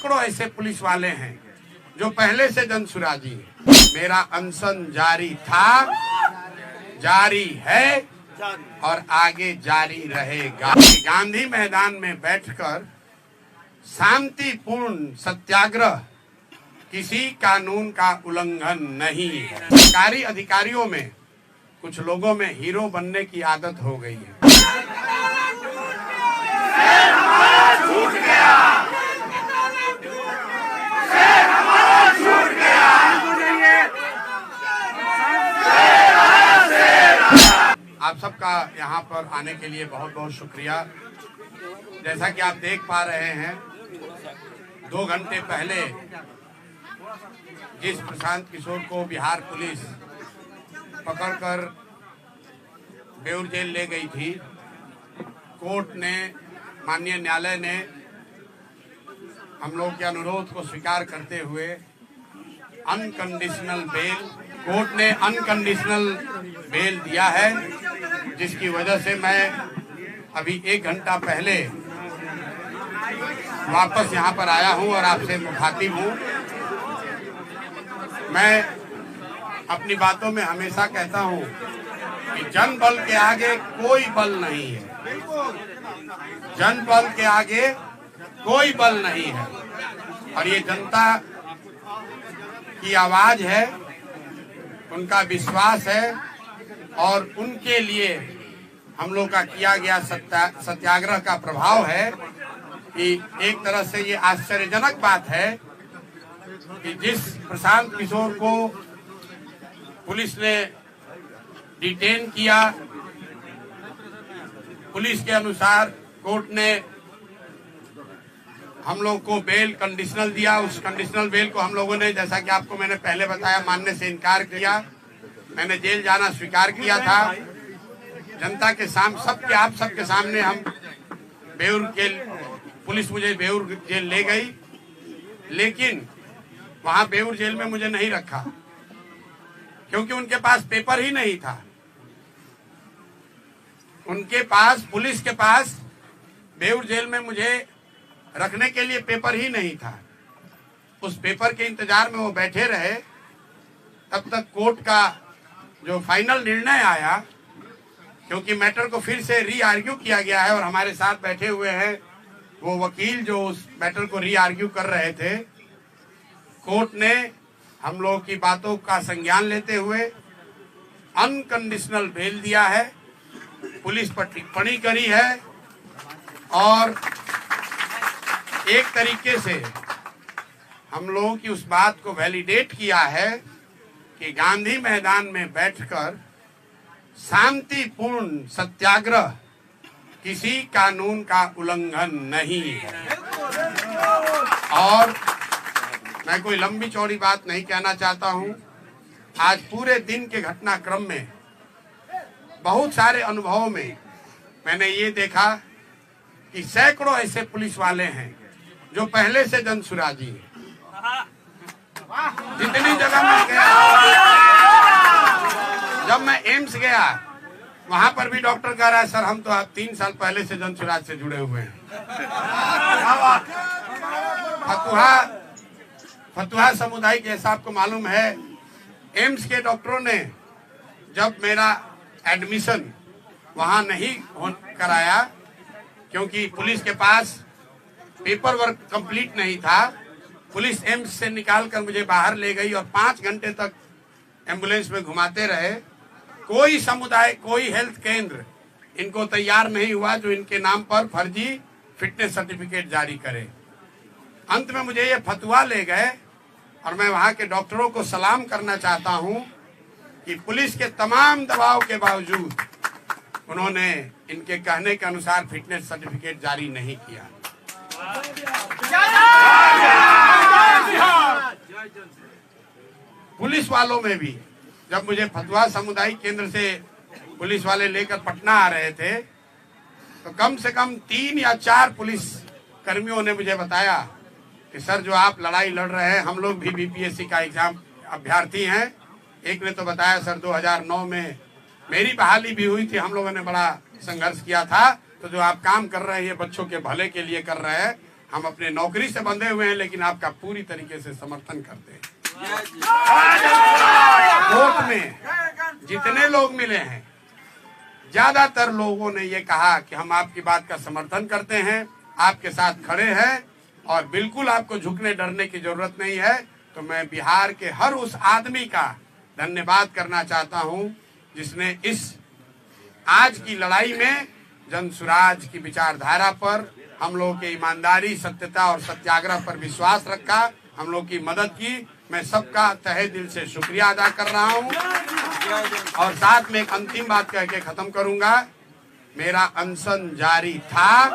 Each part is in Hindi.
सैकड़ों ऐसे पुलिस वाले हैं जो पहले से जनसुराजी हैं। मेरा अनशन जारी था, जारी है और आगे जारी रहेगा। गांधी मैदान में बैठकर शांतिपूर्ण सत्याग्रह किसी कानून का उल्लंघन नहीं है। सरकारी अधिकारियों में कुछ लोगों में हीरो बनने की आदत हो गई है। आप सबका यहाँ पर आने के लिए बहुत बहुत शुक्रिया। जैसा कि आप देख पा रहे हैं, 2 घंटे पहले जिस प्रशांत किशोर को बिहार पुलिस पकड़कर बेउर जेल ले गई थी, कोर्ट ने, माननीय न्यायालय ने हम लोग के अनुरोध को स्वीकार करते हुए अनकंडीशनल बेल, कोर्ट ने अनकंडीशनल बेल दिया है, जिसकी वजह से मैं अभी 1 घंटा पहले वापस यहाँ पर आया हूँ और आपसे मुखातिब हूँ। मैं अपनी बातों में हमेशा कहता हूँ कि जन बल के आगे कोई बल नहीं है, जन बल के आगे कोई बल नहीं है और ये जनता की आवाज है, उनका विश्वास है और उनके लिए हम लोग का किया गया सत्याग्रह का प्रभाव है कि एक तरह से ये आश्चर्यजनक बात है कि जिस प्रशांत किशोर को पुलिस ने डिटेन किया, पुलिस के अनुसार कोर्ट ने हम लोग को बेल कंडीशनल दिया। उस कंडीशनल बेल को हम लोगों ने, जैसा कि आपको मैंने पहले बताया, मानने से इनकार किया। मैंने जेल जाना स्वीकार किया था। जनता के सामने, आप सबके सामने हम बेउर जेल, पुलिस मुझे बेउर जेल ले गई, लेकिन वहां बेउर जेल में मुझे नहीं रखा क्योंकि उनके पास पेपर ही नहीं था। उनके पास, पुलिस के पास बेउर जेल में मुझे रखने के लिए पेपर ही नहीं था। उस पेपर के इंतजार में वो बैठे रहे। तब तक कोर्ट का जो फाइनल निर्णय आया, क्योंकि मैटर को फिर से री आर्ग्यू किया गया है और हमारे साथ बैठे हुए हैं वो वकील जो उस मैटर को री आर्ग्यू कर रहे थे, कोर्ट ने हम लोग की बातों का संज्ञान लेते हुए अनकंडीशनल बेल दिया है। पुलिस पर टिप्पणी करी है और एक तरीके से हम लोगों की उस बात को वैलिडेट किया है कि गांधी मैदान में बैठकर शांतिपूर्ण सत्याग्रह किसी कानून का उल्लंघन नहीं है। और मैं कोई लंबी चौड़ी बात नहीं कहना चाहता हूं। आज पूरे दिन के घटनाक्रम में बहुत सारे अनुभवों में मैंने ये देखा कि सैकड़ों ऐसे पुलिस वाले हैं जो पहले से जनसुराजी हैं। जितनी जगह मैं गया, जब मैं एम्स गया, वहां पर भी डॉक्टर कह रहा है, सर हम तो आप 3 साल पहले से जनसुराज से जुड़े हुए हैं। फतुहा समुदाय के, जैसा आपको मालूम है, एम्स के डॉक्टरों ने जब मेरा एडमिशन वहां नहीं कराया क्योंकि पुलिस के पास पेपर वर्क कंप्लीट नहीं था, पुलिस एम्स से निकालकर मुझे बाहर ले गई और 5 घंटे तक एम्बुलेंस में घुमाते रहे। कोई समुदाय, कोई हेल्थ केंद्र इनको तैयार नहीं हुआ जो इनके नाम पर फर्जी फिटनेस सर्टिफिकेट जारी करे। अंत में मुझे ये फतवा ले गए और मैं वहां के डॉक्टरों को सलाम करना चाहता हूं कि पुलिस के तमाम दबाव के बावजूद उन्होंने इनके कहने के अनुसार फिटनेस सर्टिफिकेट जारी नहीं किया। पुलिस वालों में भी, जब मुझे फतवा सामुदायिक केंद्र से पुलिस वाले लेकर पटना आ रहे थे, तो कम से कम 3 या 4 पुलिस कर्मियों ने मुझे बताया कि सर जो आप लड़ाई लड़ रहे हैं, हम लोग भी बीपीएससी का एग्जाम अभ्यर्थी हैं। एक ने तो बताया सर 2009 में मेरी बहाली भी हुई थी, हम लोगों ने बड़ा संघर्ष किया था, तो जो आप काम कर रहे हैं ये बच्चों के भले के लिए कर रहे हैं, हम अपने नौकरी से बंधे हुए हैं, लेकिन आपका पूरी तरीके से समर्थन करते हैं। कोर्ट में जितने लोग मिले हैं, ज्यादातर लोगों ने ये कहा कि हम आपकी बात का समर्थन करते हैं, आपके साथ खड़े हैं और बिल्कुल आपको झुकने डरने की जरूरत नहीं है। तो मैं बिहार के हर उस आदमी का धन्यवाद करना चाहता हूं जिसने इस आज की लड़ाई में जनसुराज की विचारधारा पर, हम लोगों के ईमानदारी, सत्यता और सत्याग्रह पर विश्वास रखा, हम लोग की मदद की। मैं सबका तहे दिल से शुक्रिया अदा कर रहा हूं और साथ में एक अंतिम बात कह के खत्म करूंगा। मेरा अनशन जारी था,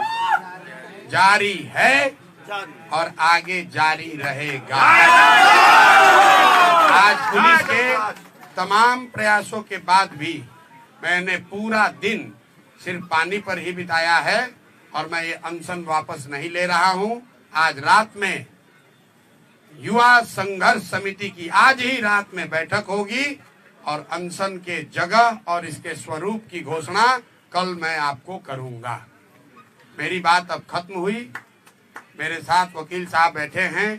जारी है और आगे जारी रहेगा। आज पुलिस के तमाम प्रयासों के बाद भी मैंने पूरा दिन सिर्फ पानी पर ही बिताया है और मैं ये अनशन वापस नहीं ले रहा हूं। आज रात में युवा संघर्ष समिति की आज ही रात में बैठक होगी और अनशन के जगह और इसके स्वरूप की घोषणा कल मैं आपको करूंगा। मेरी बात अब खत्म हुई। मेरे साथ वकील साहब बैठे हैं।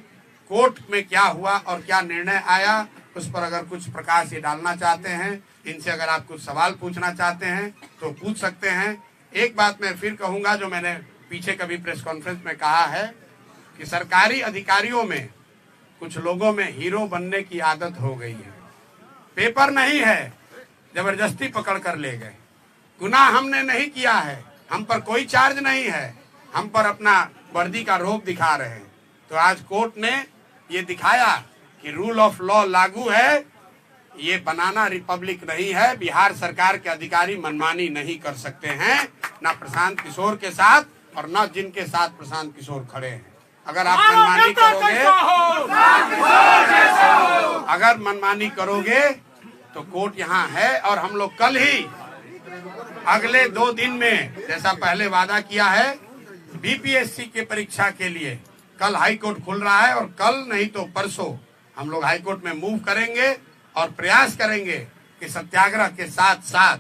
कोर्ट में क्या हुआ और क्या निर्णय आया उस पर अगर कुछ प्रकाश ये डालना चाहते हैं, इनसे अगर आप कुछ सवाल पूछना चाहते हैं तो पूछ सकते हैं। एक बात मैं फिर कहूंगा जो मैंने पीछे कभी प्रेस कॉन्फ्रेंस में कहा है कि सरकारी अधिकारियों में कुछ लोगों में हीरो बनने की आदत हो गई है। पेपर नहीं है, जबरदस्ती पकड़ कर ले गए। गुनाह हमने नहीं किया है, हम पर कोई चार्ज नहीं है, हम पर अपना वर्दी का रोब दिखा रहे हैं। तो आज कोर्ट ने ये दिखाया कि रूल ऑफ लॉ लागू है, ये बनाना रिपब्लिक नहीं है। बिहार सरकार के अधिकारी मनमानी नहीं कर सकते हैं, ना प्रशांत किशोर के साथ और ना जिनके साथ प्रशांत किशोर खड़े हैं। अगर आप मनमानी करोगे तो कोर्ट यहाँ है और हम लोग कल ही अगले 2 दिन में जैसा पहले वादा किया है बीपीएससी के परीक्षा के लिए कल हाई कोर्ट खुल रहा है और कल नहीं तो परसों हम लोग हाई कोर्ट में मूव करेंगे और प्रयास करेंगे कि सत्याग्रह के साथ साथ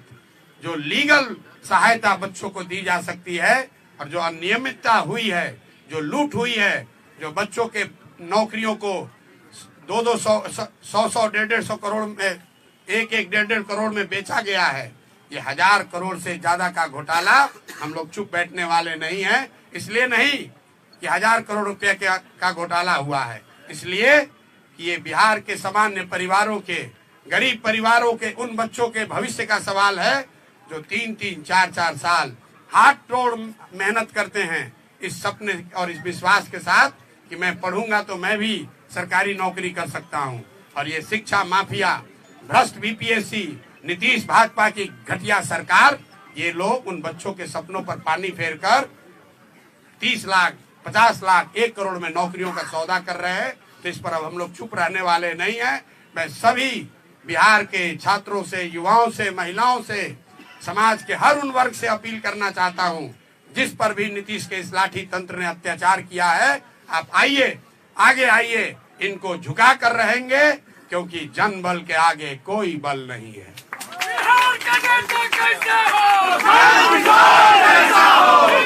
जो लीगल सहायता बच्चों को दी जा सकती है और जो अनियमितता हुई है, जो लूट हुई है, जो बच्चों के नौकरियों को 100 150 करोड़ में 1.5 करोड़ में बेचा गया है, ये 1000 करोड़ से ज्यादा का घोटाला हम लोग चुप बैठने वाले नहीं हैं। इसलिए नहीं कि 1000 करोड़ रुपए का घोटाला हुआ है, इसलिए कि ये बिहार के सामान्य परिवारों के, गरीब परिवारों के उन बच्चों के भविष्य का सवाल है जो 3-3, 4-4 साल हाथ तोड़ मेहनत करते हैं इस सपने और इस विश्वास के साथ कि मैं पढ़ूंगा तो मैं भी सरकारी नौकरी कर सकता हूं। और ये शिक्षा माफिया, भ्रष्ट बीपीएससी, नीतीश भाजपा की घटिया सरकार, ये लोग उन बच्चों के सपनों पर पानी फेरकर 30 लाख, 50 लाख, 1 करोड़ में नौकरियों का सौदा कर रहे हैं। तो इस पर अब हम लोग चुप रहने वाले नहीं हैं। मैं सभी बिहार के छात्रों से, युवाओं से, महिलाओं से, समाज के हर उन वर्ग से अपील करना चाहता हूं जिस पर भी नीतीश के इस लाठी तंत्र ने अत्याचार किया है, आप आइए, आगे आइए, इनको झुका कर रहेंगे क्योंकि जनबल के आगे कोई बल नहीं है।